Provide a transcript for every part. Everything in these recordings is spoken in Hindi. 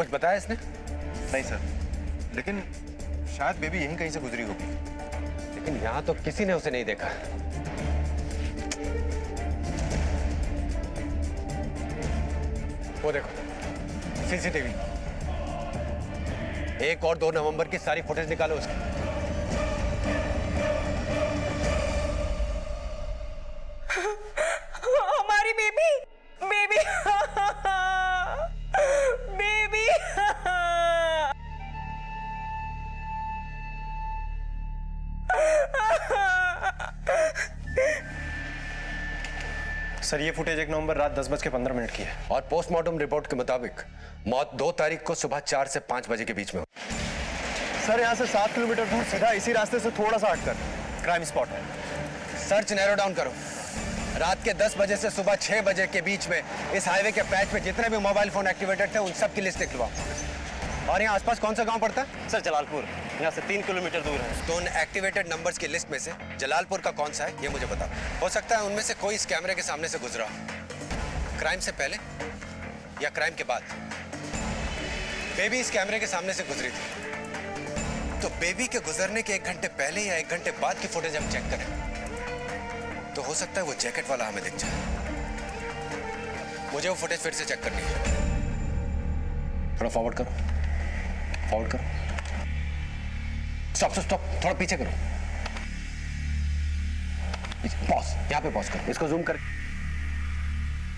सच बताया इसने? नहीं सर, लेकिन शायद बेबी यहीं कहीं से गुजरी होगी। लेकिन यहां तो किसी ने उसे नहीं देखा। वो देखो सीसीटीवी। 1 और 2 नवंबर की सारी फुटेज निकालो उसकी। हमारी बेबी बेबी बेबी। सर ये फुटेज 1 नवंबर रात 10:15 की है। और पोस्टमार्टम रिपोर्ट के मुताबिक मौत 2 तारीख को सुबह 4 से 5 बजे के बीच में। सर यहाँ से 7 किलोमीटर दूर सीधा इसी रास्ते से थोड़ा सा हटकर क्राइम स्पॉट है। सर्च नैरो डाउन करो। रात के 10 बजे से सुबह 6 बजे के बीच में इस हाईवे के पैच पे जितने भी मोबाइल फोन एक्टिवेटेड थे उन सब की लिस्ट निकलवाओ। और यहाँ आसपास कौन सा गांव पड़ता है? सर जलालपुर यहाँ से 3 किलोमीटर दूर है। तो उन एक्टिवेटेड नंबर्स की लिस्ट में से जलालपुर का कौन सा है ये मुझे बता। हो सकता है उनमें से कोई इस कैमरे के सामने से गुजरा हो। क्राइम से पहले या क्राइम के बाद। बेबी इस कैमरे के सामने से गुजरी थी, तो बेबी के गुजरने के 1 घंटे पहले या 1 घंटे बाद की फुटेज हम चेक करें तो हो सकता है वो जैकेट वाला हमें दिख जाए। मुझे वो फुटेज फिर से चेक करनी है। थोड़ा फॉरवर्ड करो, फॉरवर्ड करो। स्टॉप स्टॉप स्टॉप, थोड़ा पीछे करो। पॉज, यहाँ पे पॉज करो। इसको जूम कर।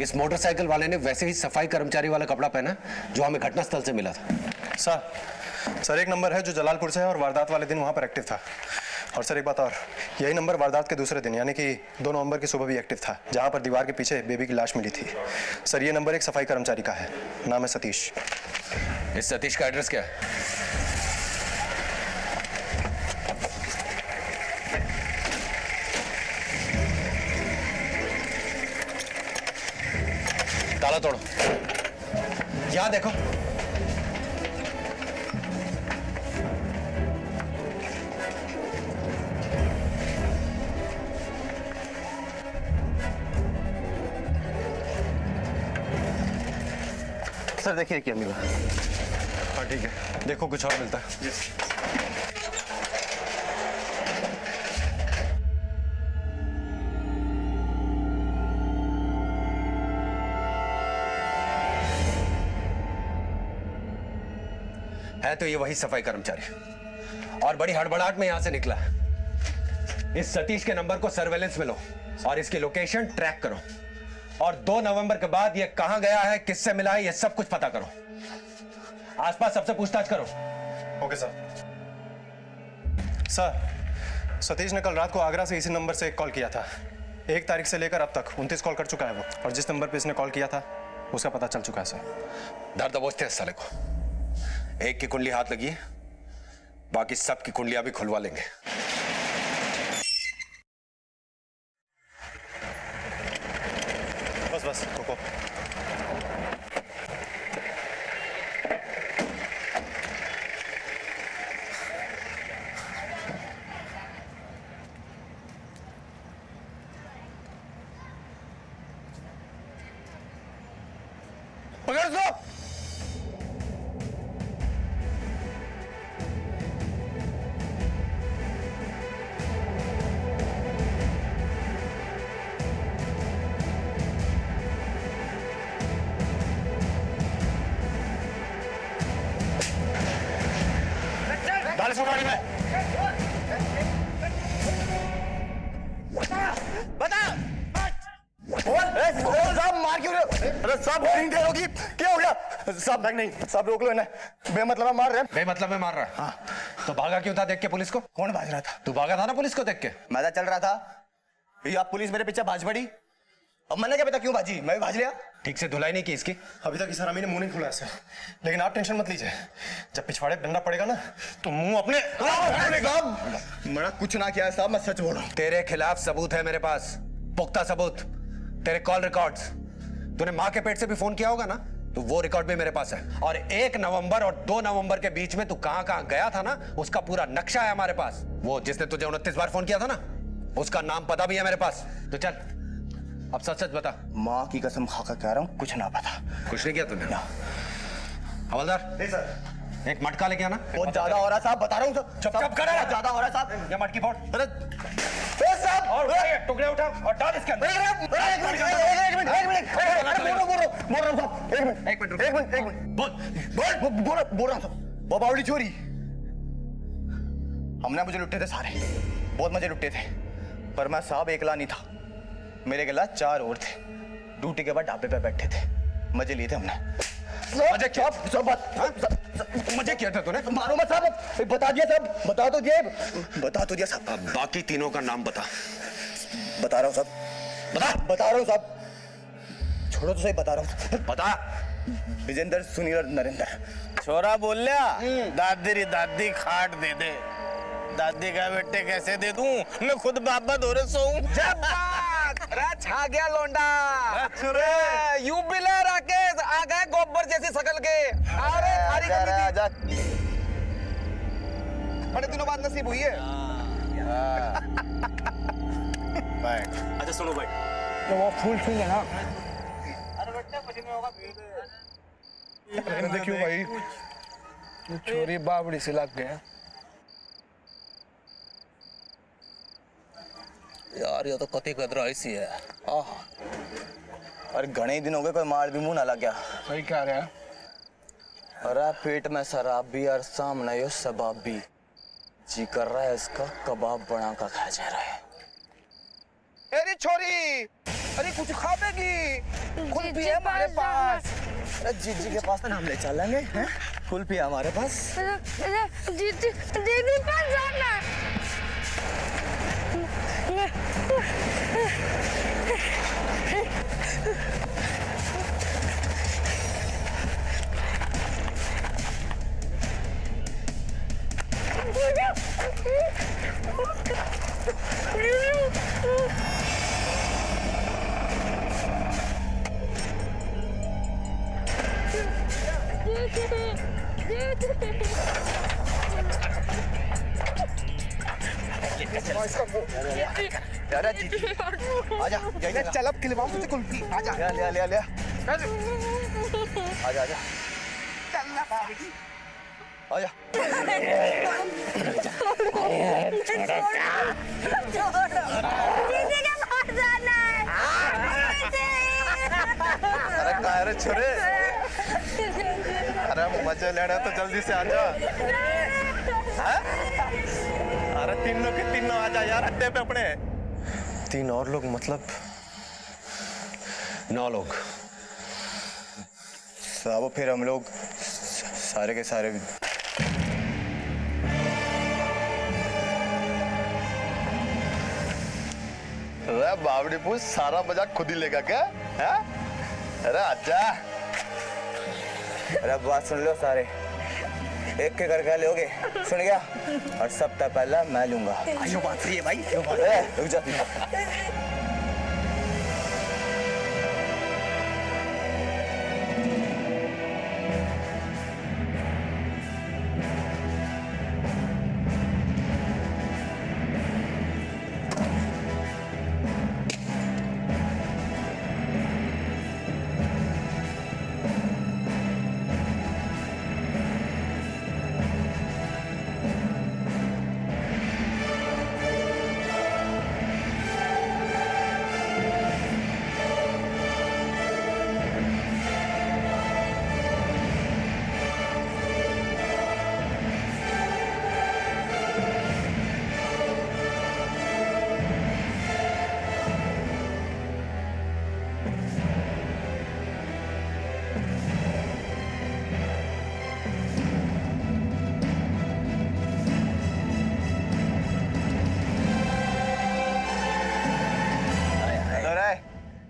इस मोटरसाइकिल वाले ने वैसे ही सफाई कर्मचारी वाला कपड़ा पहना जो हमें घटनास्थल से मिला था। सर 1 नंबर है जो जलालपुर से है और वारदात वाले दिन वहाँ पर एक्टिव था। और सर एक बात और, यही नंबर वारदात के दूसरे दिन यानी कि 2 नवंबर की सुबह भी एक्टिव था, जहाँ पर दीवार के पीछे बेबी की लाश मिली थी। सर ये नंबर एक सफाई कर्मचारी का है, नाम है सतीश। इस सतीश का एड्रेस क्या है? ताला तोड़ो। यहां देखो। सर देखिए क्या मिला। हाँ ठीक है, देखो कुछ और मिलता है। है तो ये वही सफाई कर्मचारी और बड़ी हड़बड़ाहट में यहां से निकला है। इस सतीश के नंबर को सर्वेलेंस में लो और इसकी लोकेशन ट्रैक करो और 2 नवंबर के बाद ये कहां गया है, किससे मिला है, ये सब कुछ पता करो। आसपास सबसे पूछताछ करो। Okay sir. सर सतीश ने कल रात को आगरा से इसी नंबर से एक कॉल किया था। 1 तारीख से लेकर अब तक 29 कॉल कर चुका है वो, और जिस नंबर पे इसने कॉल किया था उसका पता चल चुका है सर। डर दबोचते हैं साले को। एक की कुंडली हाथ लगी है, बाकी सब की कुंडलियां भी खुलवा लेंगे। बस बस रुको। पकड़ दो। डाल इसको गाड़ी में। बता। साहब मार क्यों रहे हो? अरे साहब नहीं दे होगी, क्या हो गया? साहब बैग नहीं, साहब रोक लो इन्हें, बेमतलब मार रहे हैं। बेमतलब में मार रहा है? हाँ। तो भागा क्यों था देख के पुलिस को? कौन भाग रहा था? तू भागा था ना पुलिस को देख के? मैं तो चल रहा था, ये आप पुलिस मेरे पीछे भाज पड़ी। अब मैंने क्या पता क्यों भाजी, मैं भी भाज लिया। ठीक से धुलाई नहीं की इसकी? अभी तक इस हरामी ने मुंह नहीं खुला सर, लेकिन आप टेंशन मत लीजिए, जब पिछवाड़े बनना पड़ेगा ना तो मुंह अपने मैंने कुछ ना किया है साहब, मैं सच बोल रहा हूँ। तेरे खिलाफ सबूत है मेरे पास, पुख्ता सबूत। तेरे कॉल रिकॉर्ड्स। तूने माँ के पेट से भी फोन किया होगा ना, तो वो रिकॉर्ड भी मेरे पास है। और 1 नवंबर और 2 नवंबर के बीच में तू कहां कहां गया था ना, उसका पूरा नक्शा है हमारे पास। वो जिसने तुझे 29 बार फोन किया था ना, उसका नाम पता भी है मेरे पास। तो चल अब सच सच बता। माँ की कसम खाकर कह रहा हूँ, कुछ ना पता। कुछ नहीं किया तूने? हवलदार, नहीं सर, एक मटका लेके आना। बहुत ज्यादा हो रहा है साहब, बता रहा हूँ सर। चुप करो। बहुत ज्यादा हो रहा है साहब। ये मटकी फोड़ अरे ए साहब, और ये टुकड़े उठा और डाल इसके अंदर। एक मिनट, बोल रहा हूँ। वो बावड़ी चोरी, हमने मुझे लुट्टे थे सारे, बहुत मजे लुट्टे थे, पर मैं साहब एकला नहीं था, मेरे के साथ 4 और थे। ड्यूटी के बाद ढाबे पे बैठे थे, मजे लिए थे हमने। मजे किया? सब मजे किया था तूने? मारो मत साहब, बता दिया साहब, बता तो दिया साहब। अब बाकी तीनों का नाम बता। बता रहा हूँ साहब, बता रहा हूँ साहब, छोड़ो तो सही, बता रहा हूँ। बता। विजेंद्र, सुनील और नरेंद्र। छोरा बोल लिया, दादी री दादी खाट दे दे। दादी का बेटे कैसे दे दूं, मैं खुद बाबा धोरे सोऊं। छा गया लौंडा। यूपी ले राकेश आ गए गोबर जैसी शकल के। अरे थारी कमी थी, बड़े दिनों बाद नसीब हुई है। अच्छा सुनो भाई, तो वो फूल छूंगे ना। देखियो भाई, छोरी बाबड़ी से लग गया यार, ये तो कति कदरा ऐसी है। अरे घने दिन हो गए, कोई मार भी मुंह ना लग गया। सही कह रहे हैं। अरे पेट में शराब भी और सामने यो शबाब भी, जी कर रहा है इसका कबाब बना कर खा जा रहा है। अरे छोरी, अरे कुछ खावेगी? कुल्फी है हमारे पास। अरे जीजी के पास तो हम ले चलेंगे, हैं? कुल्फी है हमारे पास। दीदी पास जाना। अरे जीजी, आजा, चल अब खिलवाऊं तुझे कुल्फी। आजा ले। आजा। चलना आजा। दीदी के पास जाना है। अरे काय रे छोरे, अरे मजे लेना तो जल्दी से आजा। अरे तीनों के तीनों आजा यार अड्डे पे अपने। 3 और लोग मतलब? 9 लोग। साहब फिर हम लोग सारे के सारे अरे बावड़ी पूछ, सारा मजाक खुद ही लेगा क्या? है? अरे आजा। अरे बात सुन लो सारे, एक के करके लोगे, सुन गया? और सबसे पहला मैं लूंगा। यो बात सही है भाई। रुक जा।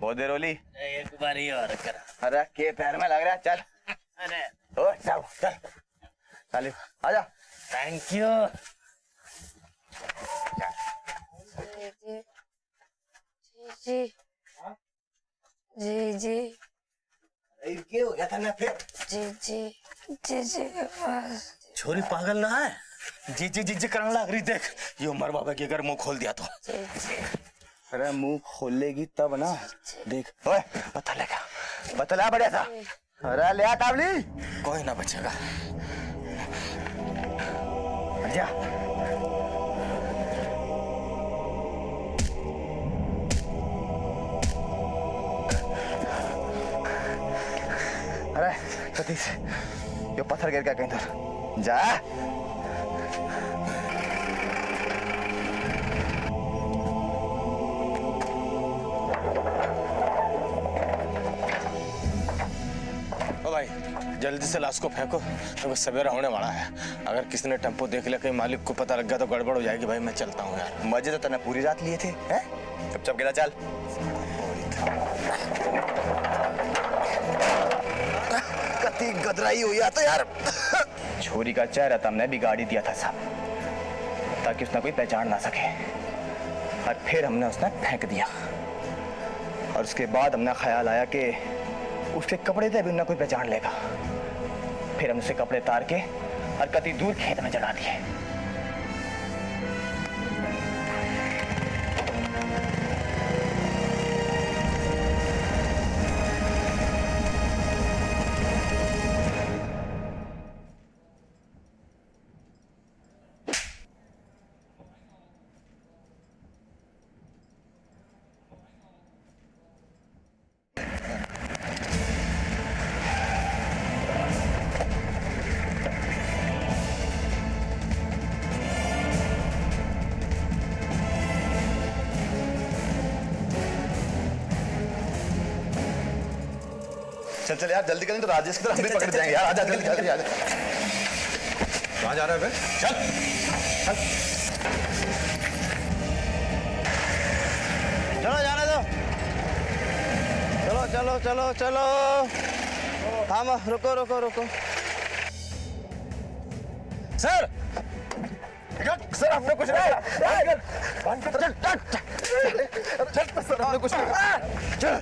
बहुत देर होली, एक बारी और कर। अरे के पैर में लग रहा है, चल। अरे ओ चल चल आजा। Thank you. जी क्या हो गया था ना फिर? जी बस। छोरी पागल ना है, जी करने लग रही। देख ये उमर बाबा के अगर मुंह खोल दिया तो। अरे मुंह खोलेगी तब ना, देख। ओए बता लेगा, बता बढ़िया था। अरे ले आ काबली। कोई ना बचेगा। जा। अरे सतीश, ये पत्थर गिर गया कहीं इधर। जा। ओ भाई जल्दी से लाश को फेंको, तो सवेरा होने वाला है। अगर किसी ने टेम्पो देख लिया, कहीं मालिक को पता लग गया तो गड़बड़ हो जाएगी। भाई मैं चलता हूँ यार। मजे तो तने पूरी रात लिए थे, हैं? चुपचाप गिरा चल। कती गदराई हुई तो यार। छोरी का चेहरा तो हमने बिगाड़ ही दिया था साहब, ताकि उसने कोई पहचान ना सके। और फिर हमने उसने फेंक दिया, और उसके बाद हमने ख्याल आया कि उसके कपड़े थे भी ना कोई पहचान लेगा। फिर हमने उसे कपड़े तार के और कती दूर खेत में जला दिए। चल चल यार जल्दी करें तो राजेश की तरह हम भी पकड़ जाएंगे यार। आजा जल्दी जल्दी आजा। कहाँ जा रहा है बे? चल चल। चलो जाने दो। चलो चलो चलो चलो। थामो, रुको रुको रुको। सर सर हमने कुछ नहीं चल चल सर हमने कुछ नहीं चल।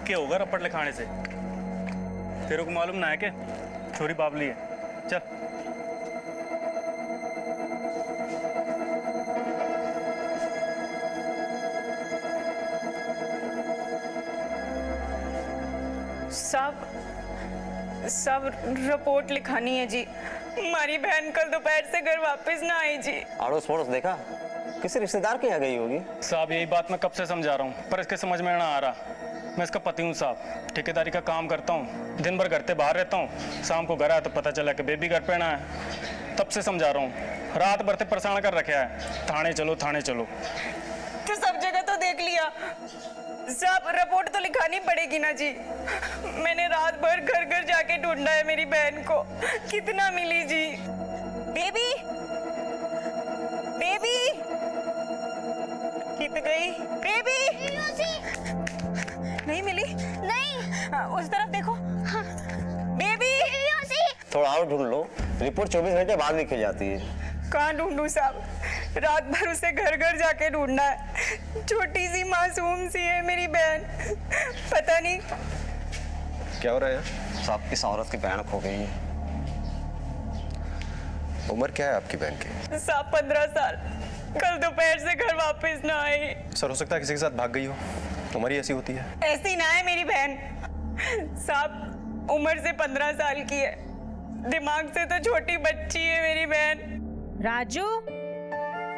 क्या होगा रपट लिखाने से? तेरे को मालूम ना है क्या छोरी बाबली है? चल सब रिपोर्ट लिखानी है जी। हमारी बहन कल दोपहर से घर वापस ना आई जी। अड़ोस पड़ोस देखा? किसी रिश्तेदार के यहाँ गई होगी। साहब यही बात मैं कब से समझा रहा हूँ, पर इसके समझ में ना आ रहा। मैं इसका पति हूँ साहब, ठेकेदारी का काम करता हूँ, दिन भर घर से बाहर रहता हूँ। शाम को घर आया तो पता चला कि बेबी घर पे ना है। तब से समझा रहा हूँ, रात भर से परेशान कर रखा है। थाने चलो थाने चलो। तो सब जगह तो देख लिया साहब, रिपोर्ट तो लिखानी पड़ेगी ना जी। मैंने रात भर घर घर जाके ढूंढा है मेरी बहन को, कितना मिली जी। बेबी बेबी कित गई? बेबी नहीं मिली। नहीं उस तरफ देखो। हाँ। बेबी थोड़ा और ढूंढ लो, रिपोर्ट 24 घंटे बाद लिखी जाती है। कहाँ ढूंढूं साहब, रात भर उसे घर घर जाके ढूंढना है। छोटी सी मासूम सी है मेरी बहन, पता नहीं क्या हो रहा है यार? साहब किस औरत की बहन खो गई है। उम्र क्या है आपकी बहन की? साहब 15 साल, कल दोपहर से घर वापस ना आई। सर हो सकता है किसी के साथ भाग गई हो, उम्र ही ऐसी होती है। ऐसी ना है मेरी बहन साहब, उम्र से 15 साल की है। दिमाग से तो छोटी बच्ची है मेरी बहन। राजू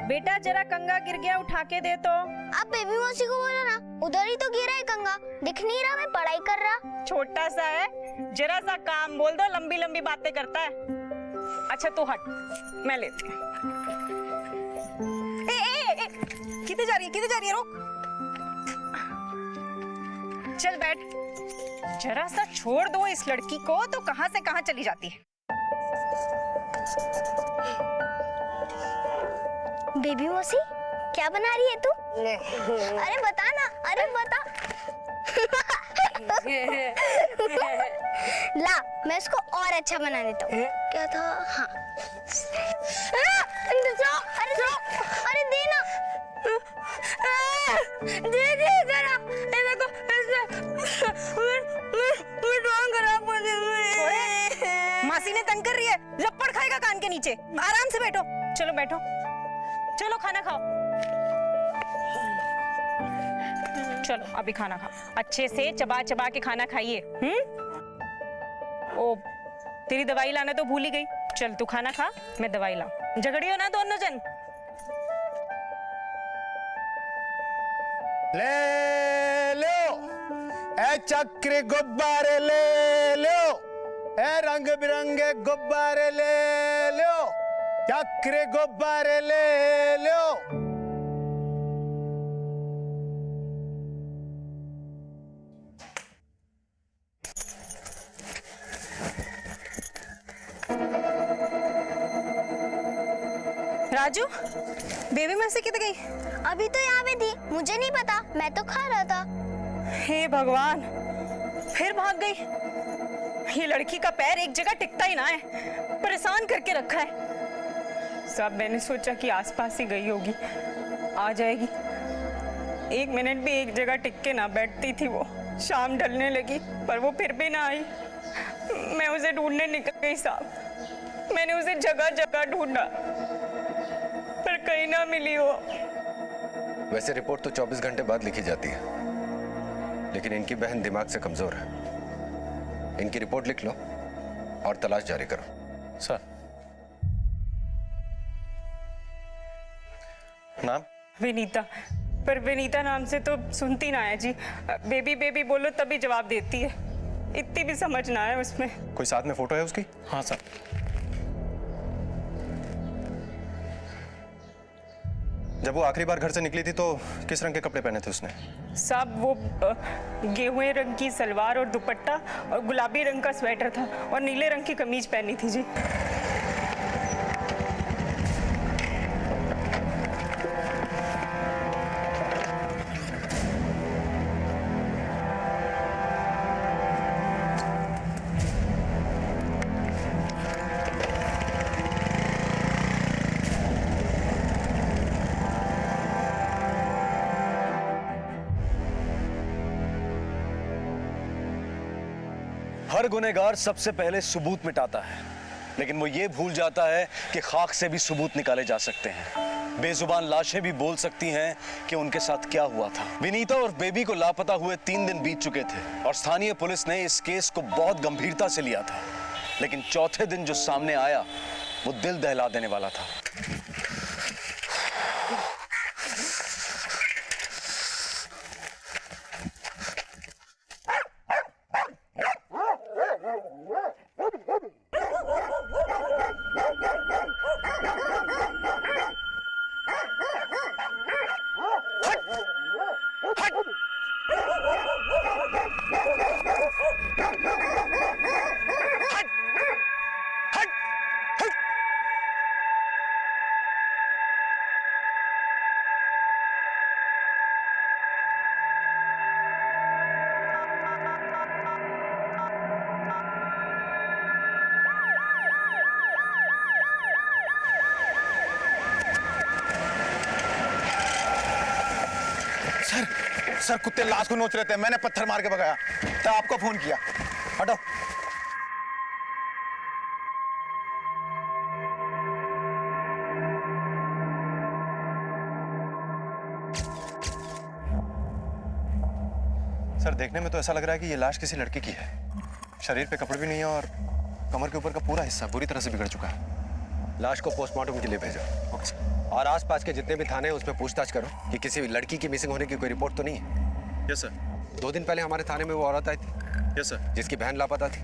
बेटा जरा कंगा गिर गया, उठा के दे तो। आप बेबी मौसी को बोलो ना, उधर ही तो गिरा है कंगा, दिख नहीं रहा मैं पढ़ाई कर रहा। छोटा सा है, जरा सा काम बोल दो, लंबी लंबी बातें करता है। अच्छा तू हट, मैं लेती हूँ। किधर जा रही है, किधर जा रही है, रुक। चल बैठ। जरा सा छोड़ दो इस लड़की को तो कहां से कहां चली जाती है। बेबी मौसी क्या बना रही है तू? अरे बता ना, अरे बता। ला मैं इसको और अच्छा बना देता हूँ। क्या था? हाँ अरे दे ना, दे जरा, मेरे को मैं ड्राइंग खराब कर दी। मासी ने तंग कर रही है, लपड़ खाएगा कान के नीचे। आराम से बैठो, चलो बैठो, चलो खाना खाओ। चलो अभी खाना खाओ, अच्छे से चबा चबा के खाना खाइए। ओ तेरी दवाई लाना तो भूल ही गई। चल तू खाना खा, मैं दवाई लाऊं। झगड़ियो ना दोनों जन। ले लो ए चक्र गुब्बारे, ले लो ए रंग बिरंगे गुब्बारे, ले लो चक्र गुब्बारे, ले लो। राजू बेबी मौसी किधर गई? अभी तो यहाँ पे थी, मुझे नहीं पता, मैं तो खा रहा था। हे भगवान, फिर भाग गई। ये लड़की का पैर एक जगह टिकता ही ना है, परेशान करके रखा है। सब मैंने सोचा कि आसपास ही गई होगी, आ जाएगी। एक मिनट भी एक जगह टिक के ना बैठती थी वो। शाम ढलने लगी पर वो फिर भी ना आई। मैं उसे ढूंढने निकल गई साहब। मैंने उसे जगह जगह ढूंढा पर कहीं ना मिली वो। वैसे रिपोर्ट तो 24 घंटे बाद लिखी जाती है, लेकिन इनकी बहन दिमाग से कमजोर है। इनकी रिपोर्ट लिख लो और तलाश जारी करो। सर नाम? विनीता। पर विनीता नाम से तो सुनती ना है जी। बेबी बेबी बोलो तभी जवाब देती है, इतनी भी समझ ना है उसमें। कोई साथ में फोटो है उसकी? हाँ सर। जब वो आखिरी बार घर से निकली थी तो किस रंग के कपड़े पहने थे उसने? सब वो गेहुए रंग की सलवार और दुपट्टा और गुलाबी रंग का स्वेटर था और नीले रंग की कमीज पहनी थी जी। हर गुनहगार सबसे पहले सबूत मिटाता है, लेकिन वो ये भूल जाता है कि खाक से भी सबूत निकाले जा सकते हैं। बेजुबान लाशें भी बोल सकती हैं कि उनके साथ क्या हुआ था। विनीता और बेबी को लापता हुए 3 दिन बीत चुके थे और स्थानीय पुलिस ने इस केस को बहुत गंभीरता से लिया था, लेकिन चौथे दिन जो सामने आया वो दिल दहला देने वाला था। सर कुत्ते लाश को नोच रहे थे, मैंने पत्थर मार के भगाया तो आपको फोन किया। हटो। सर देखने में तो ऐसा लग रहा है कि ये लाश किसी लड़की की है। शरीर पे कपड़े भी नहीं है और कमर के ऊपर का पूरा हिस्सा बुरी तरह से बिगड़ चुका है। लाश को पोस्टमार्टम के लिए भेजो। और आसपास के जितने भी थाने हैं उसमें पूछताछ करो कि किसी लड़की की मिसिंग होने की कोई रिपोर्ट तो नहीं है। Yes sir. 2 दिन पहले हमारे थाने में वो औरत आई थी। Yes sir. जिसकी बहन लापता थी,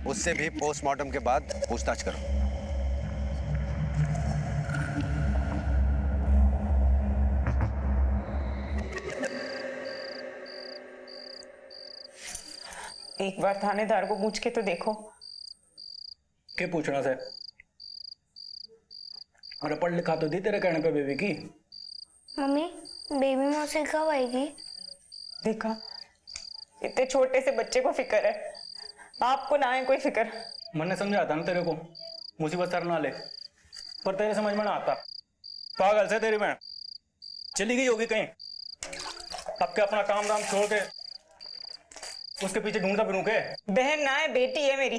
उससे भी पोस्टमार्टम के बाद पूछताछ करो। एक बार थानेदार को पूछ के तो देखो। क्या पूछना से? अरे पढ़ लिखा तो दी तेरे कहने पे बेबी की। मम्मी बेबी मौसी कब आएगी? देखा, इतने छोटे से बच्चे को फिक्र है, आपको ना है कोई फिक्र। मैंने समझाया था ना तेरे को, मुसीबत सर ना ले, पर तेरे समझ में ना आता। पागल से तेरी बहन चली गई होगी कहीं, अब क्या अपना काम दाम छोड़ के उसके पीछे ढूंढता फिरूं के? बहन ना है, बेटी है मेरी।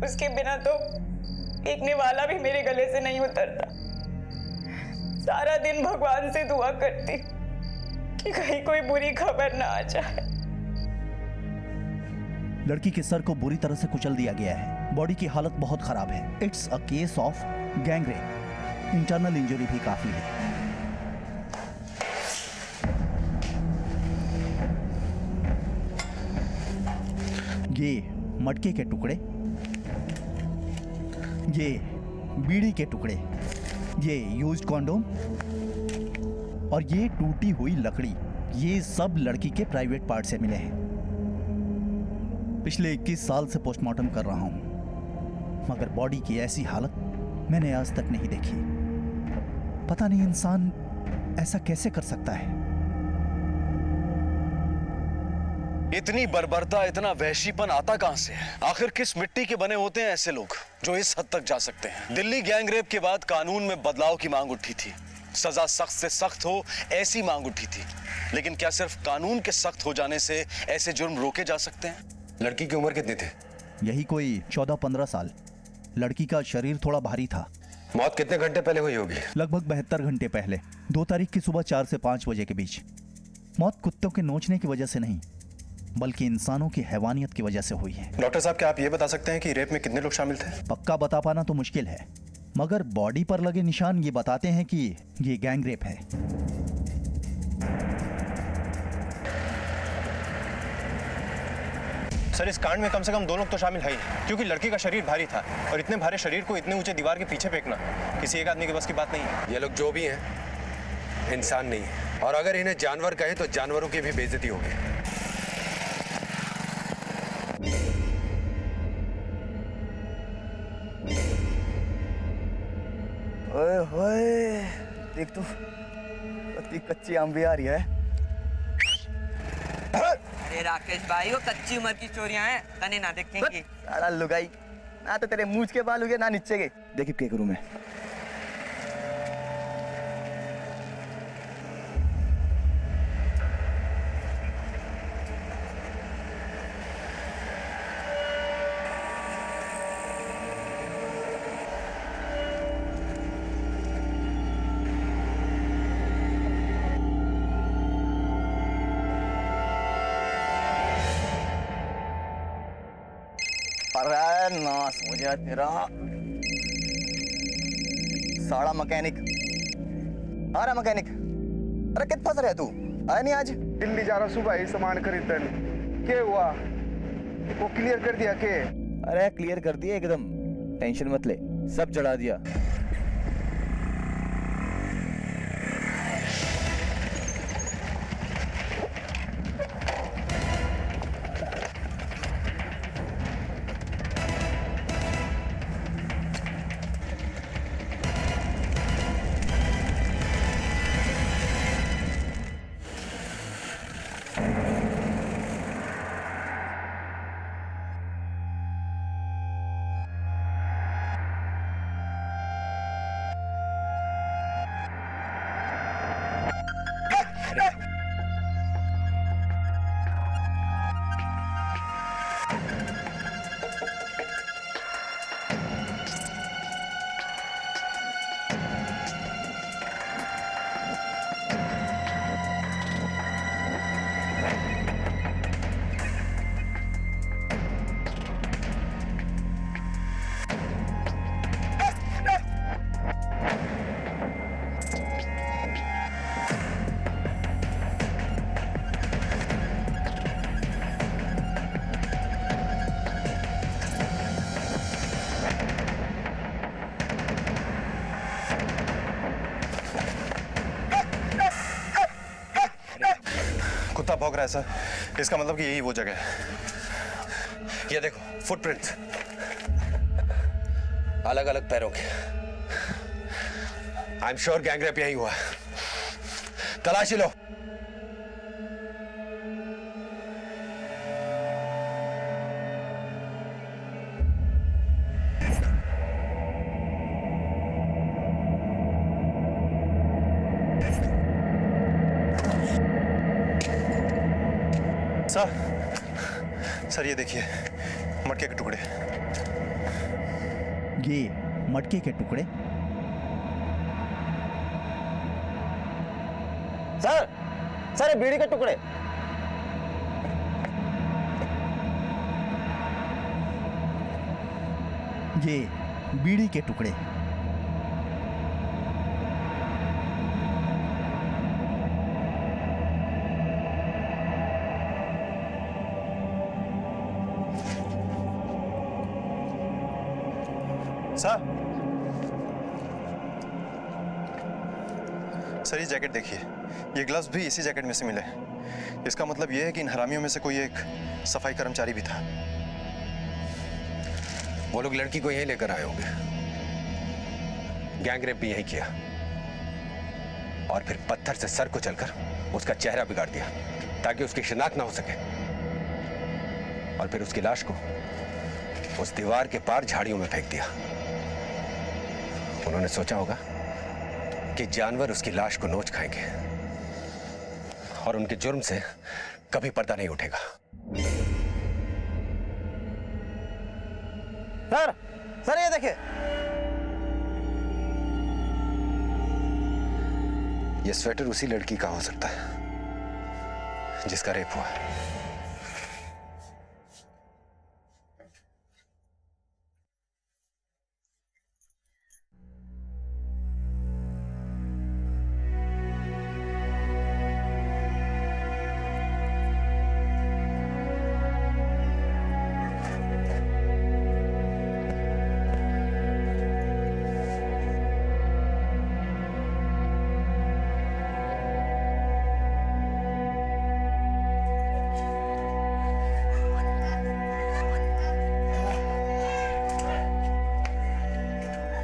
उसके बिना तो देखने वाला भी मेरे गले से नहीं उतरता। सारा दिन भगवान से दुआ करती कि कहीं कोई बुरी खबर ना आ जाए। लड़की के सर को बुरी तरह से कुचल दिया गया है। बॉडी की हालत बहुत खराब है। It's a case of gang rape. Internal injury भी काफी है। ये मटके के टुकड़े, ये बीड़ी के टुकड़े, ये यूज्ड कॉन्डोम और ये टूटी हुई लकड़ी, ये सब लड़की के प्राइवेट पार्ट से मिले हैं। पिछले 21 साल से पोस्टमार्टम कर रहा हूं, मगर बॉडी की ऐसी हालत मैंने आज तक नहीं देखी। पता नहीं इंसान ऐसा कैसे कर सकता है। इतनी बर्बरता, इतना वहशीपन आता कहां से है? आखिर किस मिट्टी के बने होते हैं ऐसे लोग जो इस हद तक जा सकते हैं? दिल्ली गैंग रेप के बाद कानून में बदलाव की मांग उठी थी, सजा सख्त से सख्त हो ऐसी मांग उठी थी। लेकिन क्या सिर्फ कानून के सख्त हो जाने से ऐसे जुर्म रोके जा सकते हैं? लड़की की उम्र कितनी थी? यही कोई 14-15 साल। लड़की का शरीर थोड़ा भारी था। मौत कितने घंटे पहले हुई होगी? लगभग 72 घंटे पहले, 2 तारीख की सुबह 4 से 5 बजे के बीच। मौत कुत्तों के नोचने की वजह से नहीं, बल्कि इंसानों की हैवानियत की वजह से हुई है। डॉक्टर साहब, क्या आप ये बता सकते हैं कि रेप में कितने लोग शामिल थे? पक्का बता पाना तो मुश्किल है, मगर बॉडी पर लगे निशान ये बताते हैं कि ये गैंग रेप है। सर, इस कांड में कम से कम 2 लोग तो शामिल है ही, क्योंकि लड़की का शरीर भारी था और इतने भारी शरीर को इतने ऊंचे दीवार के पीछे फेंकना किसी एक आदमी के बस की बात नहीं है। ये लोग जो भी हैं इंसान नहीं है, और अगर इन्हें जानवर कहे तो जानवरों की भी बेइज्जती होगी। ओए होए, देख तो कच्ची कच्ची आम भी आ रही है। अरे राकेश भाई, वो कच्ची उम्र की चोरियां हैं, तने ना देखेंगे। सारा लुगाई, ना तो तेरे मूंछ के बाल उगे ना नीचे के। देखिए क्या करूं मैं। अरे नास हो गया तेरा साड़ा मैकेनिक। अरे मैकेनिक, अरे कित फंस रहे तू? आया नहीं आज? दिल्ली जा रहा सुबह ही सामान खरीदन। क्या हुआ? वो क्लियर कर दिया के? अरे क्लियर कर दिया एकदम, टेंशन मत ले, सब चढ़ा दिया। कुत्ता भौंक रहा है सर, इसका मतलब कि यही वो जगह है। ये देखो फुटप्रिंट्स, अलग अलग पैरों के। आई एम श्योर गैंगरेप यही हुआ है। तलाशी लो। सर ये देखिए मटके के टुकड़े। ये मटके के टुकड़े? सर ये बीड़ी के टुकड़े। ये बीड़ी के टुकड़े। सर ये जैकेट देखिए, ये ग्लव्स भी इसी जैकेट में से मिले। इसका मतलब ये है कि इन हरामियों में से कोई एक सफाई कर्मचारी भी था। वो लोग लड़की को यहीं लेकर आए होंगे, गैंगरेप भी यही किया और फिर पत्थर से सर को चलकर उसका चेहरा बिगाड़ दिया ताकि उसकी शिनाख्त ना हो सके, और फिर उसकी लाश को उस दीवार के पार झाड़ियों में फेंक दिया। उन्होंने सोचा होगा कि जानवर उसकी लाश को नोच खाएंगे और उनके जुर्म से कभी पर्दा नहीं उठेगा। सर ये देखिए, ये स्वेटर उसी लड़की का हो सकता है जिसका रेप हुआ।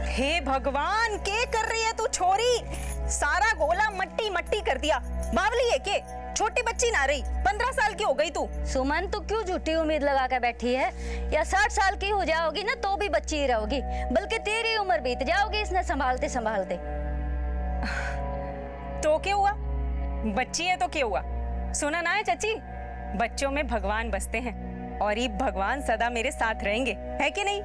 हे भगवान, के कर रही है तू छोरी? सारा गोला मट्टी मट्टी कर दिया। बावली है के? छोटी बच्ची ना रही, 15 साल की हो गई तू। सुमन तो क्यों झूठी उम्मीद लगा कर बैठी है? या 60 साल की हो जाओगी ना तो भी बच्ची ही रहोगी, बल्कि तेरी उम्र बीत जाओगी इसने संभालते संभालते। तो क्या हुआ? बच्ची है तो क्या हुआ? सुना ना है चाची, बच्चों में भगवान बसते हैं और ये भगवान सदा मेरे साथ रहेंगे, है कि नहीं?